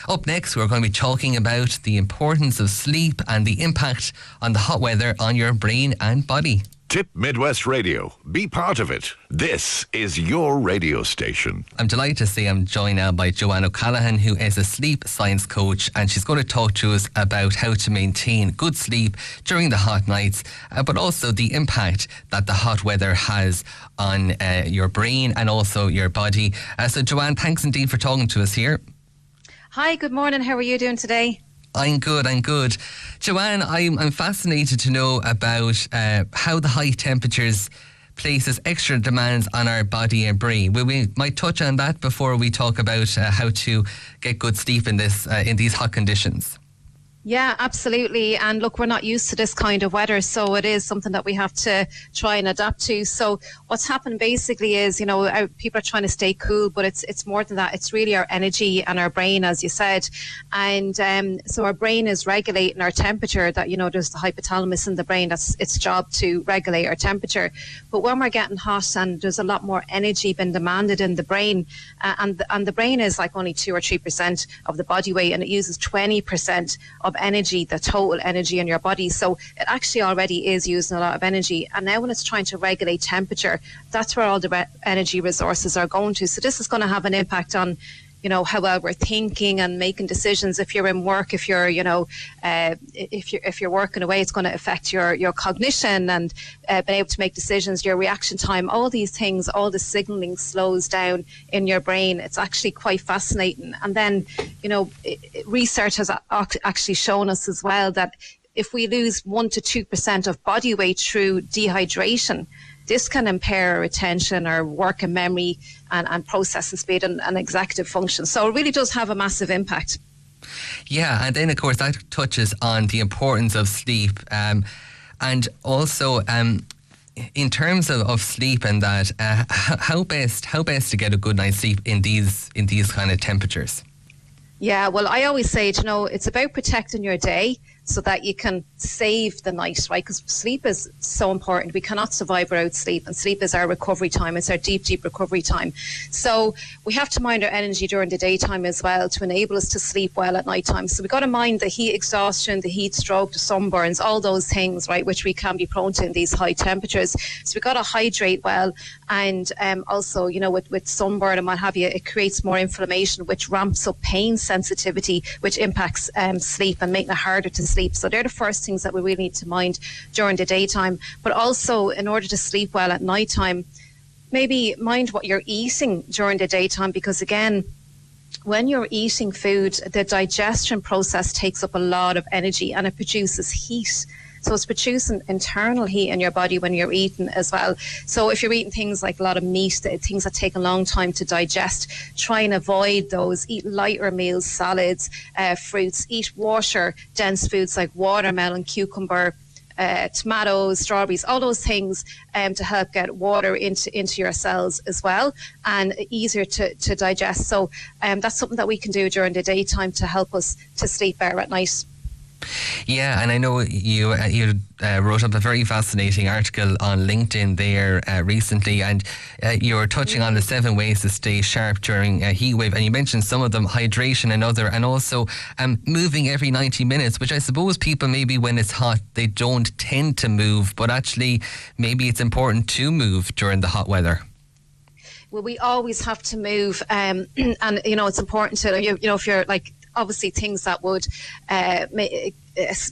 Up next, we're going to be talking about the importance of sleep and the impact on the hot weather on your brain and body. Tip Mid West Radio. Be part of it. This is your radio station. I'm delighted to say I'm joined now by Johann Callaghan, who is a sleep science coach, and she's going to talk to us about how to maintain good sleep during the hot nights, but also the impact that the hot weather has on your brain and also your body. So Johann, thanks indeed for talking to us here. Hi, good morning. How are you doing today? I'm good. Johann, I'm fascinated to know about how the high temperatures places extra demands on our body and brain. We might touch on that before we talk about how to get good sleep in these hot conditions. Yeah, absolutely. And look, we're not used to this kind of weather, so it is something that we have to try and adapt to. So what's happened basically is, people are trying to stay cool, but it's more than that. It's really our energy and our brain, as you said. And so our brain is regulating our temperature. That, there's the hypothalamus in the brain. That's its job to regulate our temperature. But when we're getting hot and there's a lot more energy being demanded in the brain, and the brain is like only 2 or 3% of the body weight, and it uses 20% of energy, the total energy in your body. So it actually already is using a lot of energy. And now when it's trying to regulate temperature, that's where all the energy resources are going to. So this is going to have an impact on, how well we're thinking and making decisions. If you're in work, if you're, if you're working away, it's going to affect your cognition and being able to make decisions, your reaction time, all these things, all the signaling slows down in your brain. It's actually quite fascinating. And then, research has actually shown us as well that if we lose 1 to 2% of body weight through dehydration, this can impair our attention, our work and memory, and processing speed and executive function. So it really does have a massive impact. Yeah, and then of course that touches on the importance of sleep, and also in terms of sleep and that, how best to get a good night's sleep in these kind of temperatures. Yeah, well, I always say, it's about protecting your day so that you can save the night, right? Because sleep is so important. We cannot survive without sleep, and sleep is our recovery time. It's our deep recovery time. So we have to mind our energy during the daytime as well to enable us to sleep well at night time. So we've got to mind the heat exhaustion, the heat stroke, the sunburns, all those things, right, which we can be prone to in these high temperatures. So we've got to hydrate well, and also, with sunburn and what have you, it creates more inflammation, which ramps up pain sensitivity, which impacts sleep and making it harder to sleep. So they're the first things that we really need to mind during the daytime. But also, in order to sleep well at nighttime, maybe mind what you're eating during the daytime, because again, when you're eating food, the digestion process takes up a lot of energy and it produces heat. So it's producing internal heat in your body when you're eating as well. So if you're eating things like a lot of meat, things that take a long time to digest, try and avoid those. Eat lighter meals, salads, fruits. Eat water, dense foods like watermelon, cucumber, tomatoes, strawberries, all those things to help get water into your cells as well, and easier to digest. So that's something that we can do during the daytime to help us to sleep better at night. Yeah, and I know you wrote up a very fascinating article on LinkedIn there recently, and you were touching on the 7 ways to stay sharp during a heat wave, and you mentioned some of them, hydration another, and also moving every 90 minutes, which I suppose people maybe when it's hot they don't tend to move, but actually maybe it's important to move during the hot weather. Well, we always have to move, and it's important to if you're like, obviously things that would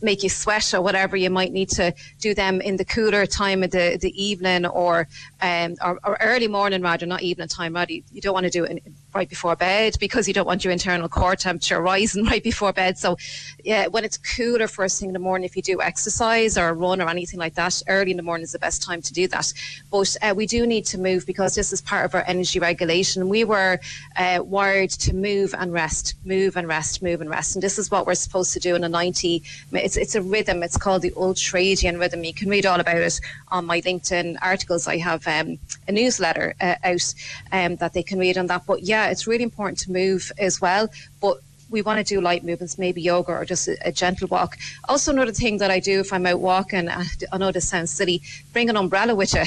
make you sweat or whatever, you might need to do them in the cooler time of the evening or early morning rather, not evening time rather. You don't want to do it right before bed because you don't want your internal core temperature rising right before bed. So yeah, when it's cooler first thing in the morning, if you do exercise or run or anything like that, early in the morning is the best time to do that. But we do need to move because this is part of our energy regulation. We were wired to move and rest, move and rest, move and rest. And this is what we're supposed to do in a 90. It's a rhythm. It's called the ultradian rhythm. You can read all about it on my LinkedIn articles. I have a newsletter out that they can read on that. But yeah, it's really important to move as well. But we want to do light movements, maybe yoga or just a gentle walk. Also, another thing that I do if I'm out walking, I know this sounds silly, bring an umbrella with you.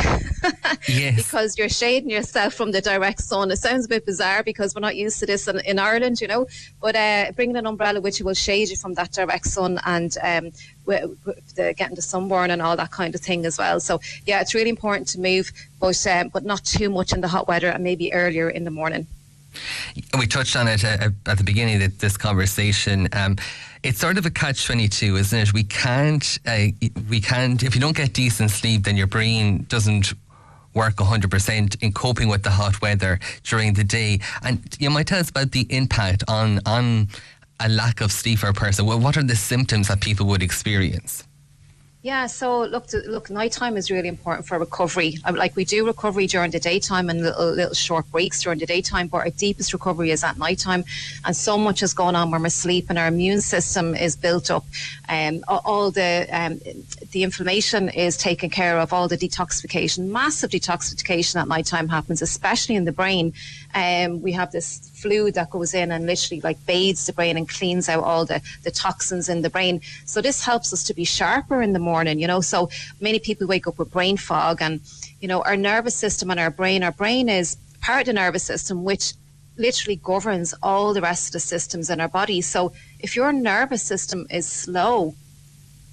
Yes. Because you're shading yourself from the direct sun. It sounds a bit bizarre because we're not used to this in Ireland, you know, but bringing an umbrella with you will shade you from that direct sun and getting the sunburn and all that kind of thing as well. So yeah, it's really important to move, but not too much in the hot weather and maybe earlier in the morning. We touched on it at the beginning of this conversation. It's sort of a catch-22, isn't it? We can't. If you don't get decent sleep, then your brain doesn't work 100% in coping with the hot weather during the day. And you might tell us about the impact on a lack of sleep for a person. Well, what are the symptoms that people would experience? Yeah, so look, nighttime is really important for recovery. Like we do recovery during the daytime and little short breaks during the daytime, but our deepest recovery is at nighttime. And so much is going on when we're sleeping. Our immune system is built up. All the inflammation is taken care of. All the detoxification, massive detoxification at nighttime happens, especially in the brain. We have this fluid that goes in and literally like bathes the brain and cleans out all the toxins in the brain. So this helps us to be sharper in the morning, you know. So many people wake up with brain fog, and you know, our nervous system and our brain is part of the nervous system which literally governs all the rest of the systems in our body. So if your nervous system is slow,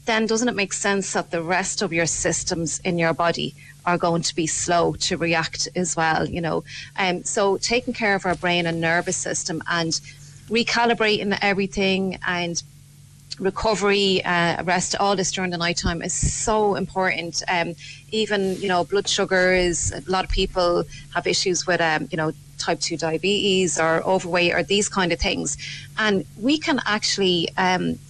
then doesn't it make sense that the rest of your systems in your body are going to be slow to react as well, you know? So taking care of our brain and nervous system and recalibrating everything and recovery, rest, all this during the nighttime is so important. Even, you know, blood sugars, a lot of people have issues with, you know, type 2 diabetes or overweight or these kind of things. And we can actually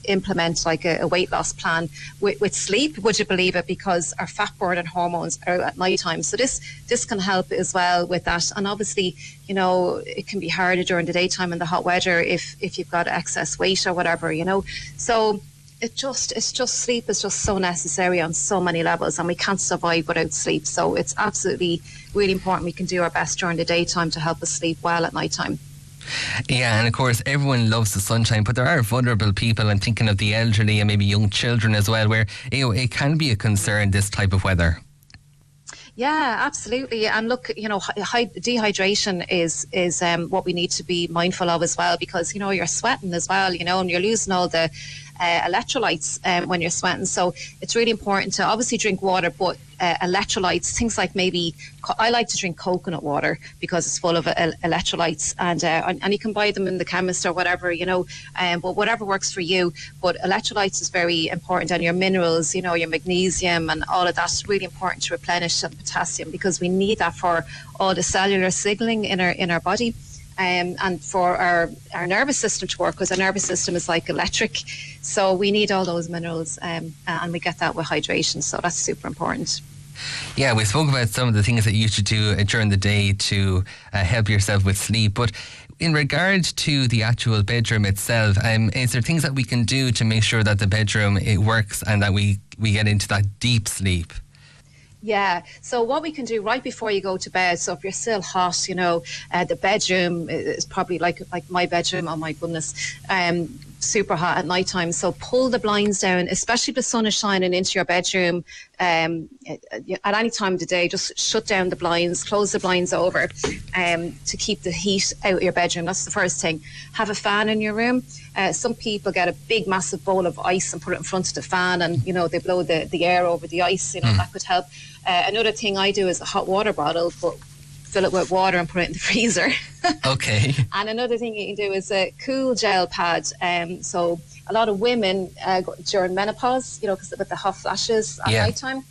implement like a weight loss plan with sleep, would you believe it, because our fat burning hormones are at nighttime. So this can help as well with that. And obviously, you know, it can be harder during the daytime in the hot weather if you've got excess weight or whatever, you know. So it's just sleep is just so necessary on so many levels, and we can't survive without sleep. So it's absolutely really important we can do our best during the daytime to help us sleep well at nighttime. Yeah, and of course everyone loves the sunshine, but there are vulnerable people. I'm thinking of the elderly and maybe young children as well, where, you know, it can be a concern, this type of weather. Yeah, absolutely. And look, you know, dehydration is what we need to be mindful of as well, because, you know, you're sweating as well, you know, and you're losing all the electrolytes when you're sweating. So it's really important to obviously drink water, but electrolytes, things like maybe, I like to drink coconut water because it's full of electrolytes, and you can buy them in the chemist or whatever, you know, but whatever works for you. But electrolytes is very important, and your minerals, you know, your magnesium and all of that's really important to replenish, and potassium, because we need that for all the cellular signaling in our body. And for our nervous system to work, because our nervous system is like electric, so we need all those minerals, and we get that with hydration, so that's super important. Yeah, we spoke about some of the things that you should do during the day to help yourself with sleep, but in regard to the actual bedroom itself, is there things that we can do to make sure that the bedroom, it works and that we get into that deep sleep? Yeah, so what we can do right before you go to bed, so if you're still hot, you know, the bedroom is probably like my bedroom, oh my goodness, super hot at nighttime. So pull the blinds down, especially if the sun is shining into your bedroom at any time of the day. Just shut down the blinds, close the blinds over to keep the heat out of your bedroom. That's the first thing. Have a fan in your room. Some people get a big massive bowl of ice and put it in front of the fan, and you know, they blow the air over the ice, you know, that could help. Another thing I do is a hot water bottle, but fill it with water and put it in the freezer. Okay. And another thing you can do is a cool gel pad. So a lot of women during menopause, you know, because with the hot flashes at nighttime,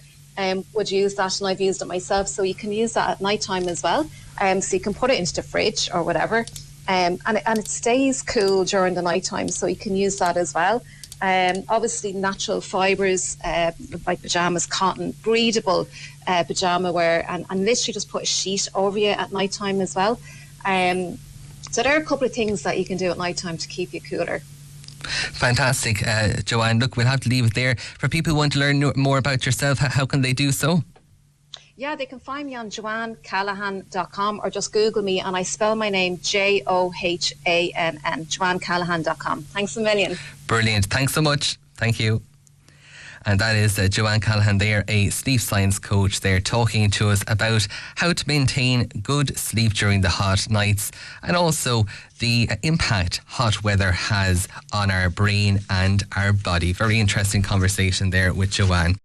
would use that, and I've used it myself. So you can use that at nighttime as well. So you can put it into the fridge or whatever, and it stays cool during the nighttime. So you can use that as well. Obviously natural fibres like pajamas, cotton, breathable pajama wear, and literally just put a sheet over you at nighttime as well. So there are a couple of things that you can do at nighttime to keep you cooler. Fantastic, Joanne. Look, we'll have to leave it there. For people who want to learn more about yourself, how can they do so? Yeah, they can find me on johanncallaghan.com or just Google me and I spell my name Johann, johanncallaghan.com. Thanks a million. Brilliant. Thanks so much. Thank you. And that is Johann Callaghan there, a sleep science coach there, talking to us about how to maintain good sleep during the hot nights and also the impact hot weather has on our brain and our body. Very interesting conversation there with Johann.